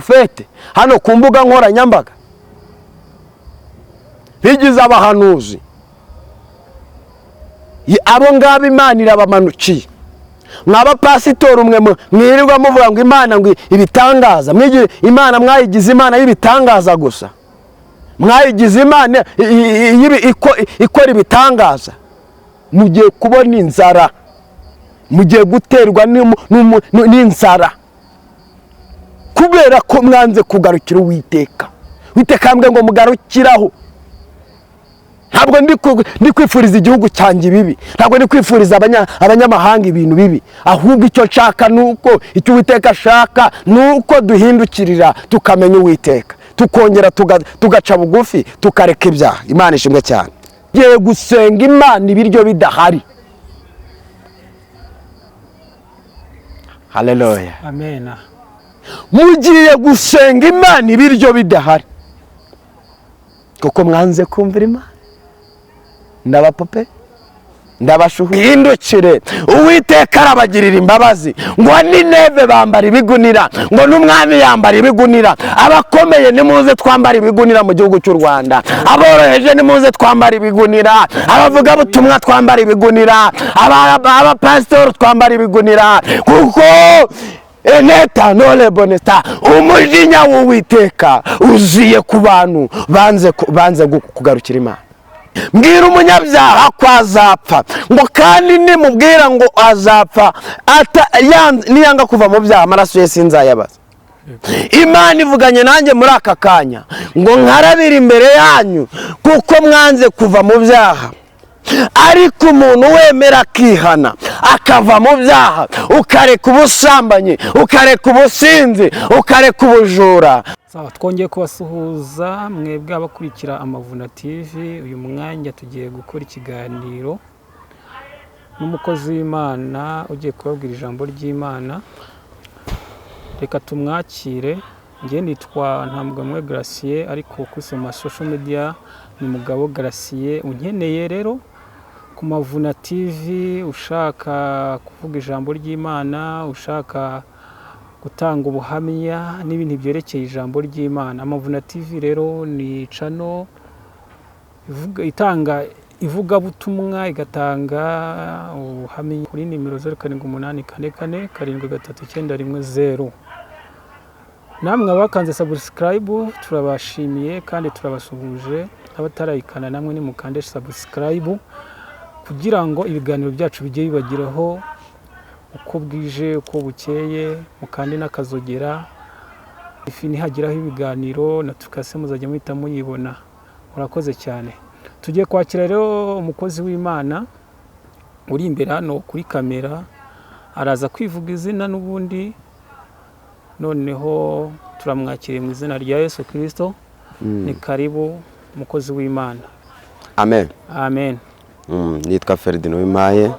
fete hano ku mbuga nkoranyambaga bigize abahanuzi abo ngabo Imana irabamanukiye mwaba pasitori umwe mwirirwa muvuga ngo Imana ngo ibitangaza Imana mwayigize Imana y'ibitangaza gusa mwayigize Imana ikora ibitangaza mugiye kubona inzara mugiye guterwa n'inzara kubera ko mwanze kugarukira Uwiteka ambwe ngo mugarukiraho. Ntabwo ndi kwifuriza igihugu cyanjye bibi, ntabwo ndi kwifuriza abanyamahanga ibintu bibi, ahubwo icyo nshaka nuko icyo Uwiteka ashaka nuko duhindukirira tukamenya Uwiteka, tukongera tugaca bugufi tukareka ibyaha. Imana ishimwe cyane. Giye gusenga Imana ibiryo bidahari. Haleluya. Amen. Mugiye gusenga Imana ibiryo bidahari kuko mwanze kumvira Imana. Ndabapope ndabashuhindukire Uwiteka arabagirira imbabazi ngo Nineve bambara ibigunira, ngo n'umwami yambara ibigunira, abakomeye nimuze twambara ibigunira mu gihugu cy'u Rwanda, aboroheje nimuze twambara ibigunira, abavuga butumwa twambara ibigunira, abapastor twambara ibigunira, kuko eneta nole bonesta umujinya w'Uwiteka uziye ku bantu banze kugarukira Imana. Mbwira umunyabyaha ko azapfa, ngo kandi nimubwira ngo azapfa niyanga kuva mu byaha amaraso ye sinzayabaza. Imana ivuganye nanjye muri aka kanya ngo nkarabira imbere yanyu kuko mwanze kuva mu byaha. Ariko umuntu wemera akihana akava mu byaha, ukareka ubusambanyi, ukareka ubusinzi, ukareka ubujura. Twongeye kubasuhuza mwebwe abakurikira Amavuna TV. Uyu mwanya tugiye gukora ikiganiro n'umukozi w'Imana ugiye kubabwira ijambo ry'Imana. Reka tumwakire. Ngiye nitwa Ntambwamwe Gratien, ariko kusoma social media ni Mugabo Gratien. Unkeneye rero ku Mavuna TV, ushaka kuvuga ijambo ry'Imana, ushaka gutanga ubuhamya n'ibintu byerekeye ijambo ry'Imana, Amavuna TV rero ni channel itanga ivugabutumwa, igatanga ubuhamya kuri nimero 078444739110. Namwe abakanze subscribe turabashimiye kandi turabasuhuje, abatarayikana namwe ni mukande subscribe kugira ngo ibiganiro byacu bijye bibagiraho uko bwije uko bukeye, mukandi n'akazogera ifi nihagiraho ibiganiro natukase muzajya muhita muyibona. Murakoze cyane. Tugiye kwakira rero umukozi w'Imana uri imbere hano kuri kamera, araza kwivuga izina n'ubundi, noneho turamwakiriye mu izina rya Yesu Kristo. Ni karibu umukozi w'Imana. Amen. Amen. Nitwa Ferdinand Wimaye,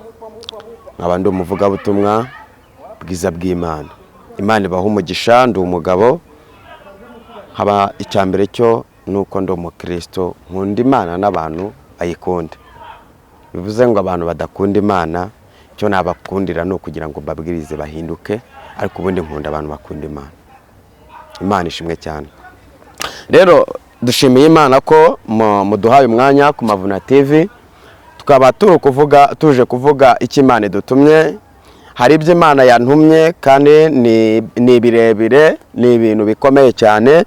abandi umuvuga butumwa bwiza bw'Imana. Imana ibaha umugisha. Ndi umugabo, haba icyambere cyo nuko ndi umukristo, nkunda Imana n'abantu ayikunda. Bivuze ngo abantu badakunda Imana cyo nabakundira no kugira ngo babwirize bahinduke, ariko ubundi nkunda abantu bakunda Imana. Imana ishimwe cyane. Rero dushimiye Imana ko muduhaye umwanya ku Mavuna TV, tukaba tuje kuvuga icyo Imana idutumye. Hari ibyo Imana yantumye kandi ni birebire, ni ibintu bikomeye cyane.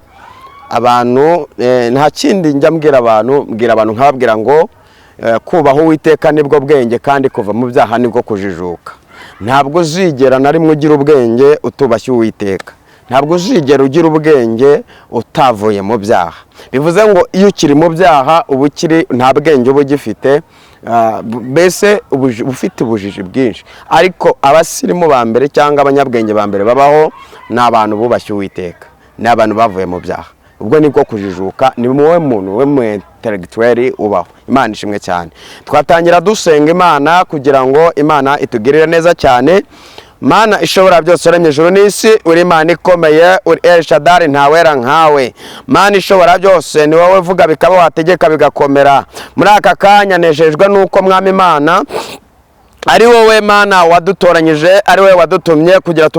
Abantu nta kindi njya mbwira abantu nkababwira ngo kubaho Uwiteka nibwo bwenge, kandi kuva mu byaha nibwo kujijuka. Ntabwo uzigera na rimwe ugira ubwenge utubashye Uwiteka, ntabwo uzigera ugira ubwenge utavuye mu byaha. Bivuze ngo iyo ukiri mu byaha uba ukiri nta bwenge uba ugifite, mbese ufite ubujiji bwinshi. Ariko abasirimu ba mbere cyangwa abanyabwenge ba mbere babaho ni abantu bubashye Uwiteka, ni abantu bavuye mu byaha. Ubwo nibwo kujijuka, ni wowe muntu we intellectuel ubaho. Imana ishimwe cyane. Twatangira dusenga Imana kugira ngo Imana itugirire neza cyane. Mana ishobora byose uremye ijuru n'isi, uri Imana ikomeye, uri El Shaddai, ntawera nkawe. Mana ishobora byose, ni wowe vuga bikaba, wategeka bigakomera. Muri aka kanya nejejwe nuko Mwami Imana ari wowe Mana wadutoranyije, ari wowe wadutumye kugira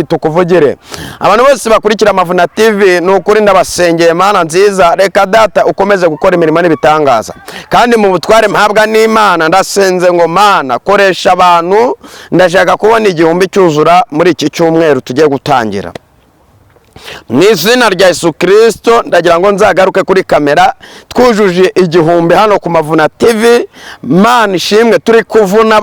tukuvugire. Abantu bose bakurikira Amavuna TV ni ukuri ndabasengeye Mana nziza, reka Data ukomeze gukora imirimo n'ibitangaza, kandi mu butware mpabwa n'Imana ndasenze ngo Mana koresha abantu, ndashaka kubona igihumbi cyuzura muri iki cyumweru tugiye gutangira. Mu izina rya Yesu Kristo ndagira ngo nzagaruke kuri kamera twujuje igihumbi hano ku Mavuna TV. Mana ishimwe, turi kuvuna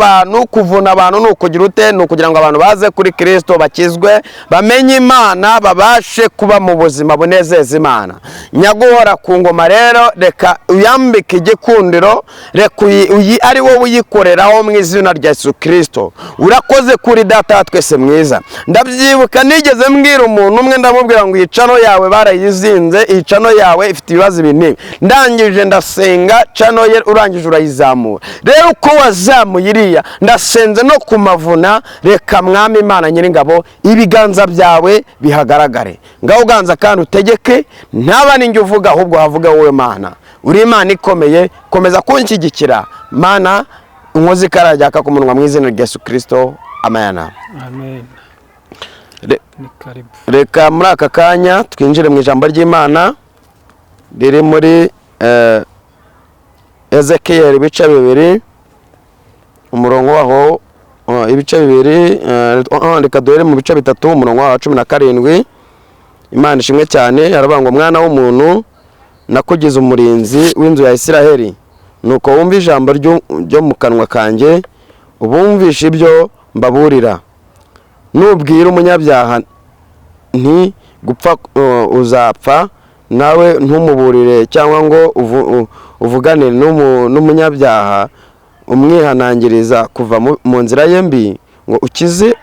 abantu ni ukugira ute? Ni ukugira ngo abantu baze kuri Kristo bakizwe, bamenye Imana, babashe kuba mu buzima bunezeza Imana. Nyaguhora ku ngoma rero, reka uyambike igikundiro, reka ari wowe uyikoreraho mu izina rya Yesu Kristo. Urakoze kuri Data twese mwiza. Ndabyibuka nigeze mbwira umuntu umwe, ndamubwira ngo icano yawe barayizinze, icano yawe ifite ibibazo binini. Ndangije ndasenga, cano ye urangije urayizamura. Rero uko wazamuye iriya, ndasenze no ku Mavuna, reka Mwami Imana Nyiringabo ibiganza byawe bihagaragare. Ngaho uganza kandi utegeke, ntaba ninjye uvuga, ahubwo havuga wowe Mana. Uri Imana ikomeye, komeza kunshyigikira Mana, unkoze ikarajyaka ku munwa mu izina rya Yesu Kristo. Amen. Amen. Reka muri aka kanya twinjire mu ijambo ry'Imana riri muri Ezekiel ibice 2 umurongo waho ibice 2, reka duhere mu bice 3 umurongo wa 17. Imana ishimwe cyane, aravuga ngo mwana w'umuntu nakugize umurinzi w'inzu ya Isiraheli, nuko wumva ijambo ryo mu kanwa kanjye, ubumvisha ibyo mbaburira. Nubwira umunyabyaha nti gupfa uzapfa, nawe ntumuburire cyangwa ngo uvugane n'umunyabyaha umwihanangiriza kuva mu nzira ye mbi, ngo ukize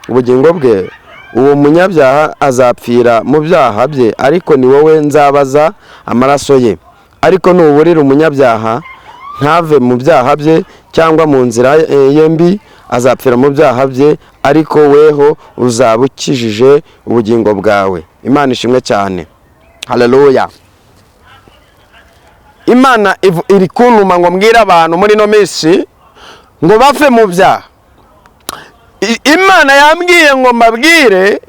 ubugingo bwe, uwo munyabyaha azapfira mu byaha bye, ariko ni wowe nzabaza amaraso ye. Ariko nuburira umunyabyaha ntave mu byaha bye cyangwa mu nzira ye mbi, azapfira mu byaha bye, ariko weho uzaba ukijije ubugingo bwawe. Imana ishimwe cyane. Haleluya. Imana iri kuntuma ngo mbwire abantu muri no minsi ngo bave mu byaha. Imana yambwiye ngo mbabwire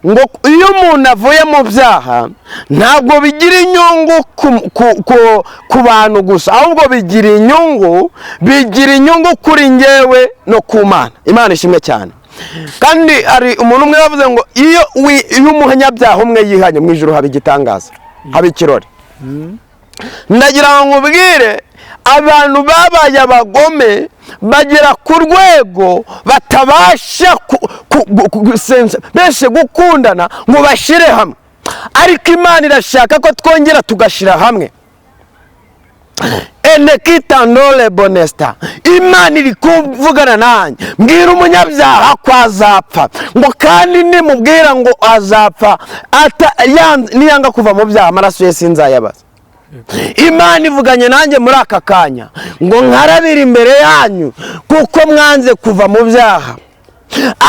ngo iyo umuntu avuye mu byaha ntabwo bigira inyungu ku bantu gusa, ahubwo bigira inyungu kuri njyewe no ku Mana. Imana ishimwe cyane. Kandi ari umuntu umwe yavuze ngo iyo umunyabyaha umwe yihanye, mu ijuru haba igitangaza, haba ikirori. Ndagira ngo nkubwire abantu babaye abagome bagera ku rwego batabasha bese gukundana ngo bashire hamwe, ariko Imana irashaka ko twongera tugashira hamwe. Enekitandole bonesta, Imana iri kuvugana nanjye, mbwira umunyabyaha ko azapfa, ngo kandi nimubwira ngo azapfa niyanga kuva mu byaha amaraso ye sinzayabaza. Imana ivuganye nanjye muri aka kanya ngo nkarabira imbere yanyu kuko mwanze kuva mu byaha.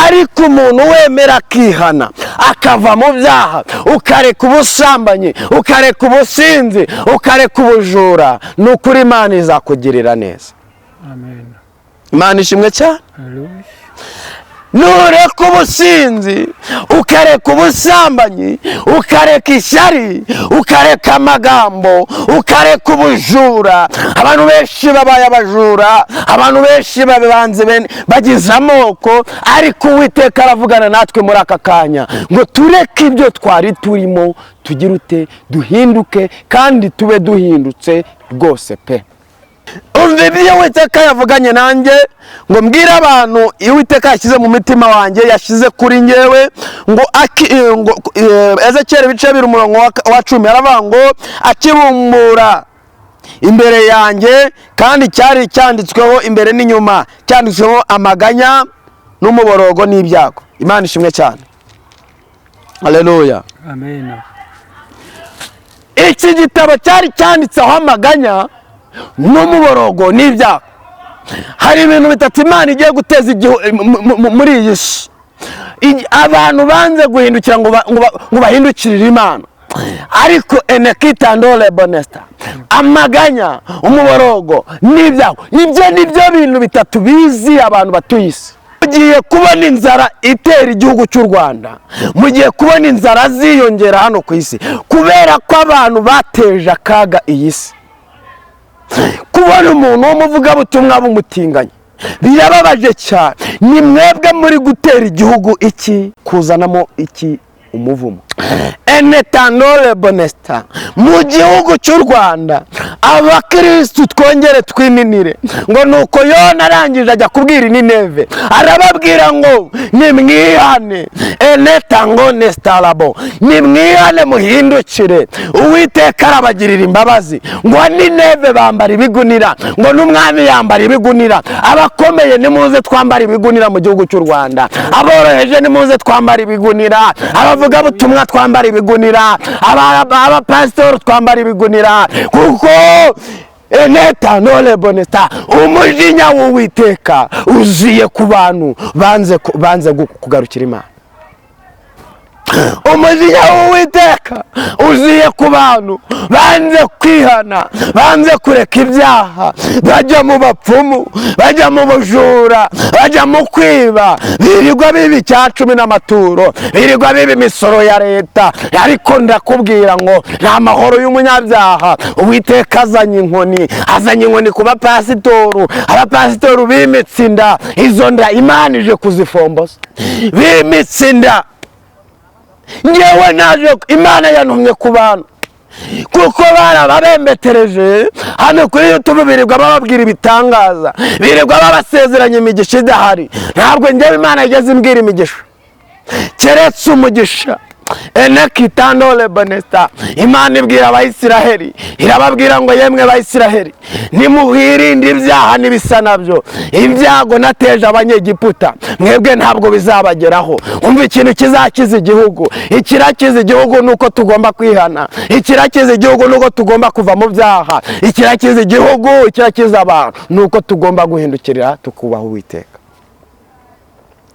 Ariko umuntu wemera akihana akava mu byaha, ukareka ubusambanyi, ukareka ubusinzi, ukareka ubujura, ni ukuri Imana izakugirira neza. Amen. Imana ishimwe cyane. Haleluya. Nureka ubusinzi, ukareka ubusambanyi, ukareka ishyari, ukareka amagambo, ukareka ubujura. Abantu benshi babaye abajura, abantu benshi bagize amoko, ariko Uwiteka aravugana natwe muri aka kanya ngo tureke ibyo twari turimo, tugire ute? Duhinduke, kandi tube duhindutse rwose pe. Umva ibyo Uwiteka yavuganye nanjye ngo mbwire abantu, Uwiteka yashyize mu mitima wanjye, yashyize kuri njyewe ngo Ezekiel ibice 2 umurongo wa 10 aravuga ngo akibumbura imbere yanjye, kandi cyari cyanditsweho imbere n'inyuma, cyanditsweho amaganya n'umuborogo n'ibyago. Imana ishimwe cyane. Haleluya. Amen. Iki gitabo cyari cyanditseho amaganya n'umuborogo n'ibyago. Hari ibintu bitatu Imana igiye guteza muri iyi si. Abantu banze guhindukira ngo bahindukirire Imana. ariko enekitandole bonesta, amaganya, umuborogo n'ibyago, ibyo nibyo bintu bitatu bizi abantu batuye isi. Mugiye kubona inzara itera igihugu cy'u Rwanda, mugiye kubona inzara ziyongera hano ku isi kubera ko abantu bateje akaga iyi si. Kubona umuntu w'umuvugabutumwa bumutinganye birababaje cyane. Ni mwebwe muri gutera igihugu iki, kuzanamo iki, umuvumo. Enetandole bonesta, mu gihugu cy'u Rwanda abakristu twongere twininire ngo nuko Yona arangije ajya kubwira Nineve, arababwira ngo nimwihane, enetango nestalabo, nimwihane muhindukire, Uwiteka arabagirira imbabazi. Ngo Nineve bambara ibigunira, ngo n'umwami yambara ibigunira, abakomeye nimuze twambara ibigunira mu gihugu cy'u Rwanda, aboroheje nimuze twambara ibigunira, abavuga butumwa twambara ibigunira, abapasitori twambara ibigunira, kuko enetandole bonesta, umujinya w'Uwiteka uziye ku bantu banze kugarukira Imana. Umujinya w'Uwiteka uziye ku bantu banze kwihana, banze kureka ibyaha, bajya mu bapfumu, bajya mu bujura, bajya mu kwiba, birirwa biba icya cumi n'amaturo, birirwa biba imisoro ya leta. Ariko ndakubwira ngo nta mahoro y'umunyabyaha. Uwiteka azanye inkoni ku bapasitoru, abapasitoru bimitse inda, izo nda Imana ije kuzifomboza, bimitse inda. Ngewe naje, Imana yantumye ku bantu kuko barabembetereje hano kuri YouTube, birirwa bababwira ibitangaza, birirwa babasezeranya imigisha idahari. Ntabwo ngewe Imana igeze imbwira imigisha, keretse umugisha. Enekitandole bonesta, Imana ibwira Abayisiraheli, irababwira ngo yemwe Abayisiraheli, nimuhirinde ibyaha n'ibisa nabyo. Ibyago nateje Abanyegiputa mwebwe ntabwo bizabageraho. Umva ikintu kizakiza igihugu, ikirakiza igihugu nuko tugomba kwihana, ikirakiza igihugu nuko tugomba kuva mu byaha, ikirakiza igihugu, ikirakiza abantu nuko tugomba guhindukirira tukubaha Uwiteka.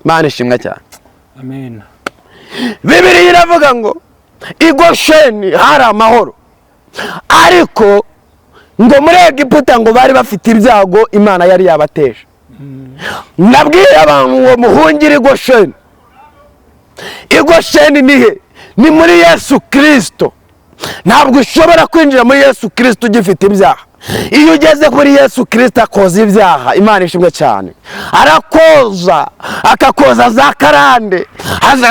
Imana ishimwe cyane. Amen. Bibiliya iravuga ngo i Gosheni hari amahoro, ariko ngo muri Egiputa ngo bari bafite ibyago Imana yari yabateje. Nabwiye abantu ngo muhungire i Gosheni. I Gosheni nihe? Ni muri Yesu Kristo. Ntabwo ushobora kwinjira muri Yesu Kristo ugifite ibyaha. Iyo ugeze kuri Yesu Kristo akoza ibyaha, Imana ishimwe cyane, arakoza, akakoza za karande,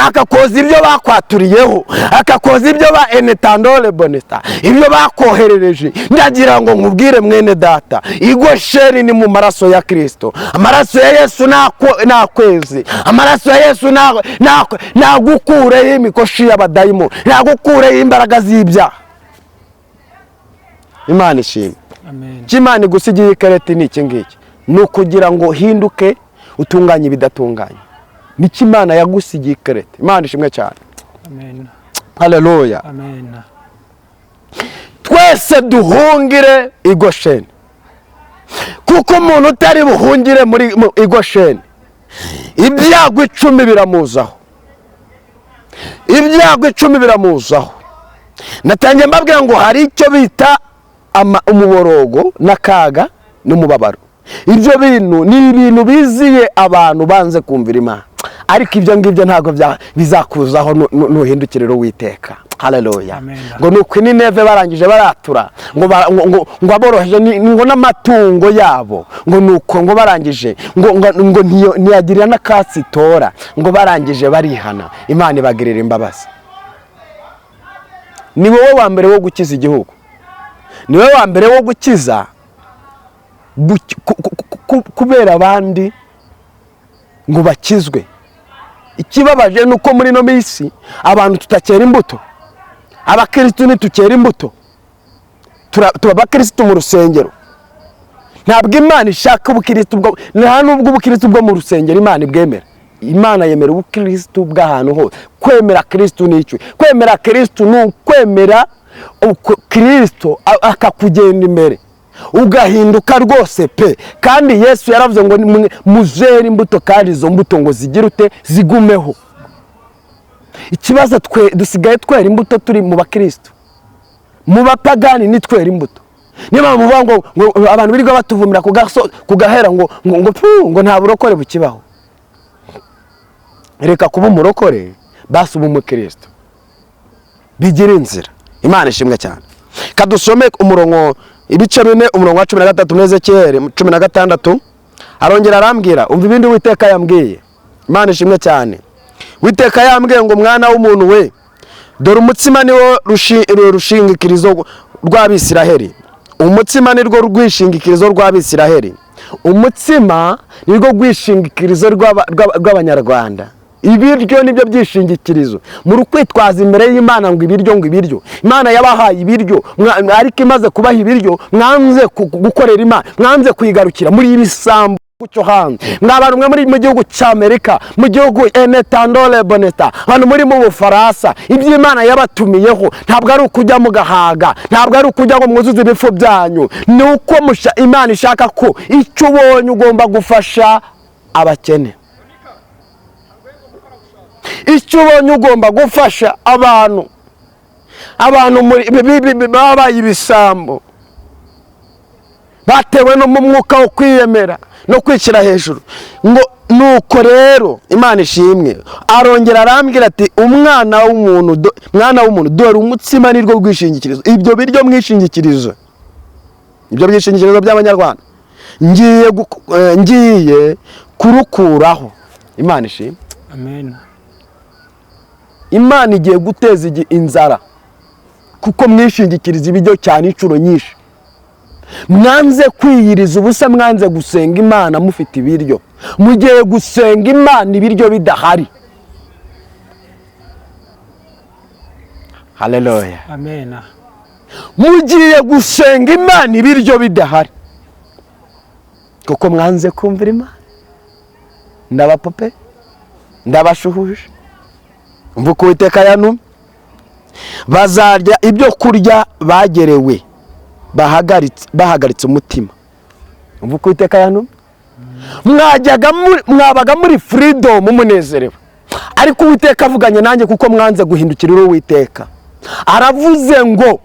akakoza ibyo bakwaturiyeho, akakoza ibyo ba enetandole bonesta, ibyo bakoherereje. Ndagira ngo nkubwire mwene data, i Gosheni ni mu maraso ya Kristo. Amaraso ya Yesu nakwezi, amaraso ya Yesu nagukureho imikoshi y'abadayimo, nagukureho imbaraga z'ibyaha. Imana ishimwe. Amen. Imana igusigiye ikareti ni iki ngiki, ni ukugira ngo hinduke utunganye ibidatunganye. Niki Imana yagusigiye ikareti. Imana ishimwe cyane. Amen. Haleluya. Amen. Twese duhungire i Gosheni, kuko umuntu utari buhungire muri i Gosheni ibyago 10 biramuzaho, ibyago 10 biramuzaho. Natangiye mbabwira ngo hari icyo bita umuborogo n'akaga n'umubabaro. Ibyo bintu ni ibintu biziye abantu banze kumvira Imana, ariko ibyo ngibyo ntago bizakuzaho nuhindukirira Uwiteka. Haleluya. Ngo nuko Nineve barangije baratura, ngo aboroheje ngo n'amatungo yabo, ngo nuko ngo barangije ngo ntiyagirira n'akatsi tora, ngo barangije barihana, Imana ibagirira imbabazi. Ni wowe wa mbere wo gukiza igihugu, ni wowe wa mbere wo gukiza kubera abandi ngo bakizwe. Ikibabaje nuko muri no minsi abantu tutakera imbuto, abakristo nitukera imbuto, tuba abakristo mu rusengero. Ntabwo Imana ishaka ubukristo bwo, nta nubwo ubukristo bwo mu rusengero Imana ibwemera. Imana yemera ubukristo bw'ahantu hose. Kwemera Kristo ni iki? Kwemera Kristo ni ukwemera Kristo akakugenda imbere ugahinduka rwose pe. Kandi Yesu yaravuze ngo muzere imbuto, kandi izo mbuto ngo zigire ute, zigumeho. ikibazo dusigaye twera imbuto turi mu bakristo, mu bapagani ni twera imbuto. Niba muvuga ngo abantu birirwa batuvumira kugahera ngo nta burokore bukibaho. Reka kuba umurokore basi uba umukristo, bigira inzira. Imana ishimwe cyane. Kadusome umurongo ibice 4 umurongo wa 13 muri Ezekiyeli 16. Arongera arambwira, umva ibindi Uwiteka yambwiye. Imana ishimwe cyane. Uwiteka yambwiye ngo mwana w'umuntu we, dore umutsima niwo rushingikirizo rw'Abisiraheli. Umutsima nirwo rwishingikirizo rw'Abisiraheli. Umutsima nirwo rwishingikirizo rw'Abanyarwanda. Ibiryo nibyo byishingikirizo. Muri kwitwaza imbere y'Imana ngo ibiryo. Imana yabahaye ibiryo, ariko imaze kubaha ibiryo mwanze gukorera Imana, mwanze kuyigarukira muri ibisambo cyo hanze. Mwabantu mwe muri mu gihugu cy'Amerika, mu gihugu Enetandole Boneta, hano muri mu Bufaransa, iby'Imana yabatumiyeho ntabwo ari ukujya mu gahaga, ntabwo ari ukujya ngo mwuzuze ibifu byanyu. Nuko Imana ishaka ko icyo ubonye ugomba gufasha abakene. Icyo ubonye ugomba gufasha abantu babaye ibisambo, batewe no mu mwuka wo kwiyemera no kwishyira hejuru. Ngo nuko rero Imana ishimwe, arongera arambwira ati umwana w'umuntu dore umutsima nirwo rwishingikirizo. Ibyo biryo mwishingikirizo, ibyo byishingikirizo by'Abanyarwanda ngiye kurukuraho. Imana ishimwe. Amen. Imana igiye guteza inzara kuko mwishingikiriza ibiryo cyane inshuro nyinshi. Mwanze kwiyiriza ubusa, mwanze gusenga Imana mufite ibiryo. Mugiye gusenga Imana ibiryo bidahari. Haleluya. Amen. Mugiye gusenga Imana ibiryo bidahari kuko mwanze kumvira Imana. Ndabapope, ndabashuhuje. Umva uko Uwiteka yantumye. Bazarya ibyo kurya bagerewe, bahagaritse umutima. Umva uko Uwiteka yantumye. Mwabaga muri freedom munezerewe, ariko Uwiteka avuganye nanjye kuko mwanze guhindukirira Uwiteka. Aravuze ngo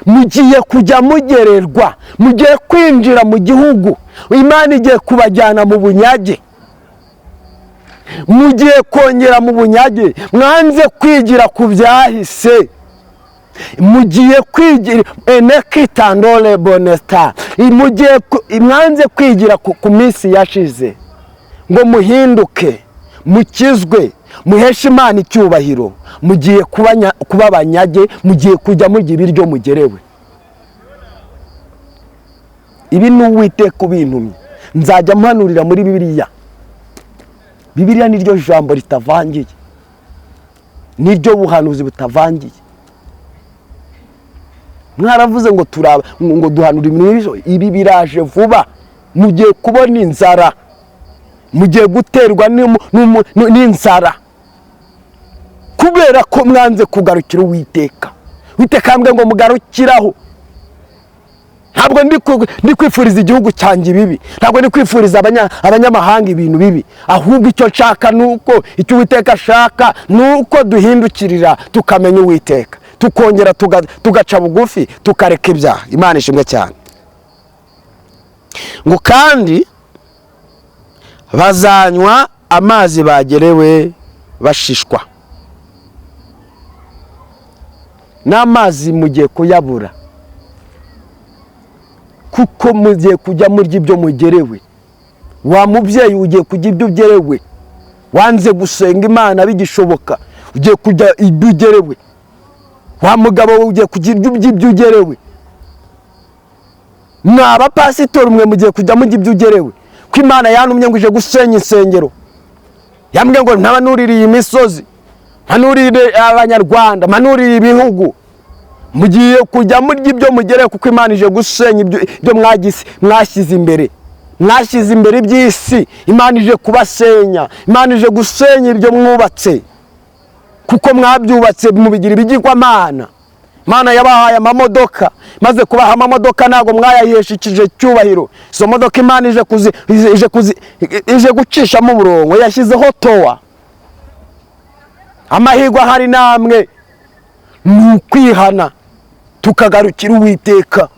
mugiye kujya mugererwa, mugiye kwinjira mu gihugu Imana igiye kubajyana mu bunyage. Mugiye kongera mu bunyage, mwanze kwigira ku byahise. Mugiye kwigira Enekitandole Bonesta, mwanze kwigira ku minsi yashize ngo muhinduke, mukizwe, muheshe Imana icyubahiro. Mugiye kuba abanyage, mugiye kujya murya ibiryo mugerewe. Ibi ni Uwiteka ubintumye. Nzajya mpanurira muri Bibiliya. Bibiliya niryo jambo ritavangiye, niryo buhanuzi butavangiye. Mwaravuze ngo duhanura ibintu ibi biraje vuba. Mugiye kubona inzara, mugiye guterwa n'inzara kubera ko mwanze kugarukira Uwiteka. Uwiteka ambwe ngo mugarukiraho. Ntabwo ndi kwifuriza igihugu cyanjye ibibi, ntabwo ndi kwifuriza abanyamahanga ibintu bibi, ahubwo icyo nshaka nuko icyo Uwiteka ashaka nuko duhindukirira tukamenya Uwiteka, tukongera tugaca bugufi, tukareka ibyaha. Imana ishimwe cyane. Ngo kandi bazanywa amazi bagerewe bashishwa. N'amazi mugiye kuyabura kuko mugiye kujya murya ibyo mugerewe. Wa mubyeyi ugiye kujya ibyo ugerewe, wanze gusenga Imana bigishoboka, ugiye kujya ibyo ugerewe. Wa mugabo ugiye kujya ibyo ugerewe. N'abapasitori mwe mugiye kujya murya ibyo ugerewe, ko Imana yantumye ngo ije gusenya insengero. Yambwiye ngo ntabanuririye imisozi, mpanurire Abanyarwanda, mpanurire ibihugu. Mugiye kujya murya ibyo mugerewe kuko Imana ije gusenya ibyo mwashyize imbere. Mwashyize imbere iby'isi, Imana ije kubasenya. Imana ije gusenya ibyo mwubatse kuko mwabyubatse mubigira ibigirwamana. Imana yabahaye amamodoka, maze kubaha amamodoka ntago mwayaheshikije cyubahiro. Izo modoka Imana ije gucishamo uburongo, yashyizeho towa. amahirwe ahari namwe ni ukwihana tukagarukira Uwiteka.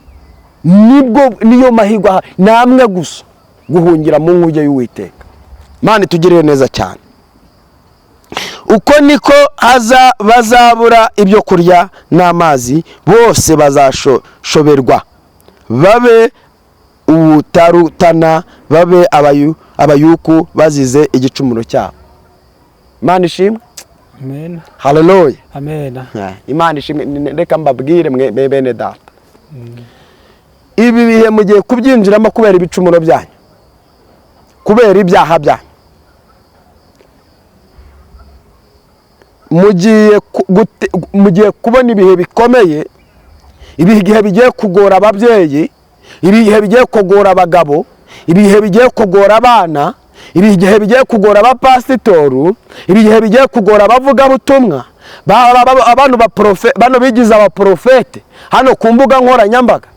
Niyo mahirwe ahari namwe gusa guhungira mu nkuge y'Uwiteka. Imana itugirire neza cyane. Uko niko bazabura ibyo kurya n'amazi, bose bazashoberwa, babe ubutarutana, babe abayuku bazize igicumuro cyabo. Imana ishimwe. Amen. Haleluya. Amen. Imana ishimwe. Reka mbabwire mwe bene data, ibi bihe mugiye kubyinjiramo kubera ibicumuro byanyu, kubera ibyaha byanyu. Mugiye kubona ibihe bikomeye, ibihe bigiye kugora ababyeyi, ibihe bigiye kugora abagabo, ibihe bigiye kugora abana, ibihe bigiye kugora abapasitoru, ibihe bigiye kugora abavugabutumwa, bano bigize abaprofete hano ku mbuga nkoranyambaga,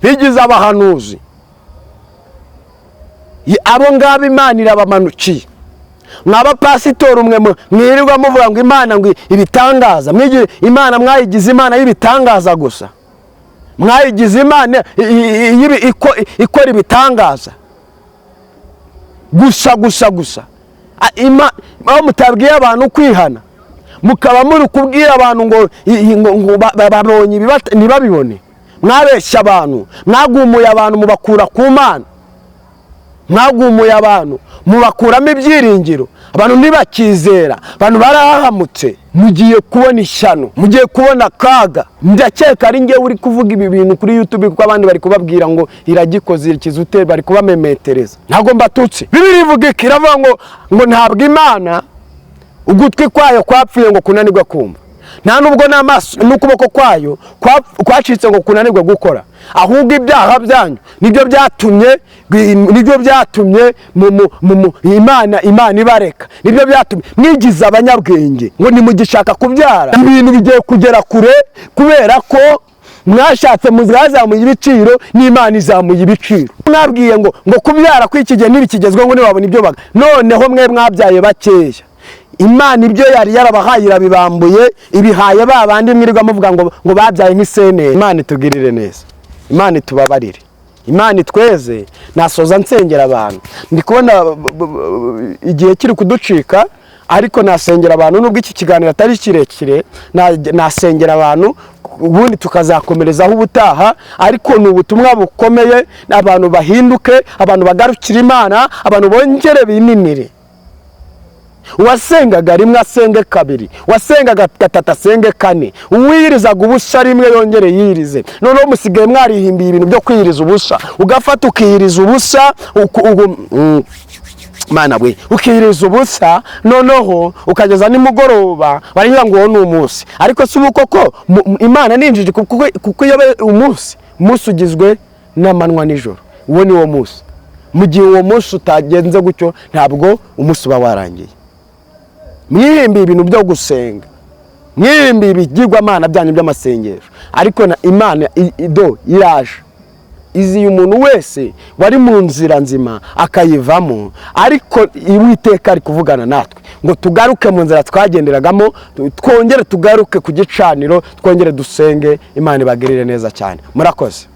bigize abahanuzi. Abo ngabo Imana irabamanukiye. Mw'abapasitori mwe mwirirwa muvuga ngo Imana ngo ibitangaza, Imana mwayigize Imana y'ibitangaza gusa, mwayigize Imana ikora ibitangaza gusa. Aho mutabwiye abantu kwihana, mukaba muri kubwira abantu ngo babonye ntibabibone. Mwabeshya abantu, mwagumuye abantu mubakura ku Mana, mwagumuye abantu mubakuramo ibyiringiro, abantu ntibakizera, abantu barahahamutse. Mugiye kubona ishyano, mugiye kubona akaga. Ndakeka ari ngewe uri kuvuga ibi bintu kuri YouTube, kuko abandi bari kubabwira ngo iragikoze ikizute, bari kubamemetereza. Ntago mbatutse. Bibiliya ivuga iki? Iravuga ngo ntabwo Imana ugutwi kwayo kwapfuye ngo kunanirwe kumva, nta nubwo n'amaso n'ukuboko kwayo kwacitse ngo kunanirwe gukora. Ahubwo ibyaha byanyu nibyo byatumye Imana ibareka, nibyo byatumye mwigize abanyabwenge ngo nimugishaka kubyara. Ibintu bigiye kugera kure kubera ko mwashatse muzazamuye ibiciro, n'Imana izamuye ibiciro. Mwabwiye ngo kubyara kw'iki gihe ntibikigezweho ngo nibabona ibyo baga. Noneho mwe mwabyaye bakeya, Imana ibyo yari yarabahaye irabibambuye, ibihaye babandi mwirirwa muvuga ngo babyaye nk'isenene. Imana itugirire neza, Imana itubabarire, Imana itweze. Nasoza nsengera abantu. Ndi kubona igihe kiri kuducika, ariko nasengera abantu nubwo iki kiganiro atari kirekire. Nasengera abantu ubundi tukazakomerezaho ubutaha, ariko ni ubutumwa bukomeye. Abantu bahinduke, abantu bagarukira Imana, abantu bongere bininire. Uwasengaga rimwe asenge kabiri, wasengaga gatatu asenge kane, uwiyirizaga ubusa rimwe yongere yirize. Noneho musigaye mwarihimbiye ibintu byo kwiyiriza ubusa, ugafata ukiyiriza ubusa, Mana we, ukiyiriza ubusa, noneho ukageza nimugoroba barivuga ngo ni umunsi. Ariko si koko Imana ninjije, kuko iyo umunsi ugizwe n'amanywa n'ijoro, uwo ni wo munsi. Mu gihe uwo munsi utagenze gutyo, ntabwo umunsi uba warangiye. Mwihimbiye ibintu byo gusenga, mwihimbiye ibigirwamana byanyu by'amasengesho, ariko na Imana iraje iziye umuntu wese wari mu nzira nzima akayivamo. Ariko Uwiteka ari kuvugana natwe ngo tugaruke mu nzira twagenderagamo, twongere tugaruke ku gicaniro, twongere dusenge. Imana ibagirire neza cyane. Murakoze.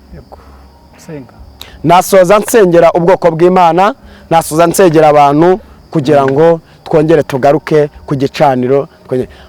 Nasoza nsengera ubwoko bw'Imana, nasoza nsengera abantu kugira ngo twongere tugaruke ku gicaniro.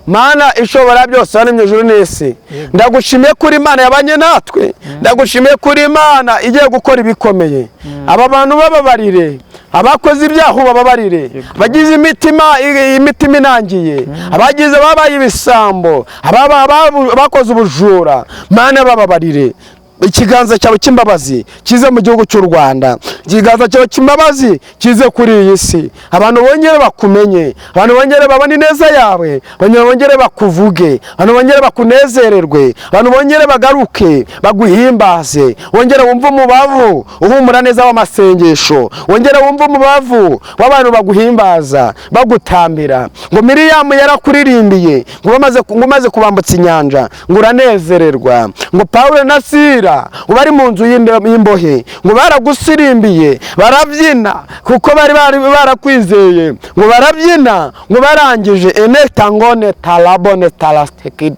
Mana ishobora byose, hano mu ijuru n'isi, ndagushimiye kuri Imana yabanye natwe, ndagushimiye kuri Imana igiye gukora ibikomeye. Aba bantu bababarire, abakoze ibyaha bababarire, abagize imitima inangiye, abagize babaye ibisambo, abakoze ubujura, Mana bababarire. Ikiganza cyawe cy'imbabazi kize mu gihugu cy'u Rwanda, ikiganza cyawe cy'imbabazi kize kuri iyi si. Abantu bongere bakumenye, abantu bongere babone neza yawe, abantu bongere bakuvuge, abantu bongere bakunezererwe, abantu bongere bagaruke baguhimbaze. Wongere wumve umubavu uhumura neza w'amasengesho, wongere wumve umubavu w'abantu baguhimbaza bagutambira. Ngo Miriyamu yarakuririmbiye ngo maze kubambutsa inyanja ngo uranezererwa. Ngo Pawulo na Sila bari mu nzu y'imbohe ngo baragusirimbiye bakwakiriye barabyina kuko bari barakwizeye, ngo barabyina ngo barangije enetangone talabone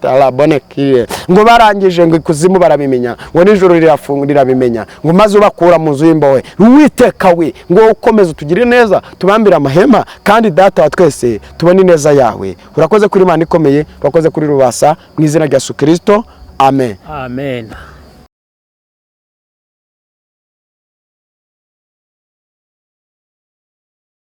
talabone kire, ngo barangije ngo ikuzimu barabimenya, ngo nijoro rirabimenya, ngo maze ubakura mu nzu y'imbohe. Uwiteka we ngo ukomeze utugire neza, tubambire amahema, kandi data wa twese tubone ineza yawe. Urakoze kuri Imana ikomeye, urakoze kuri Rubasa, mu izina rya Yesu Kristo, amen. Amen.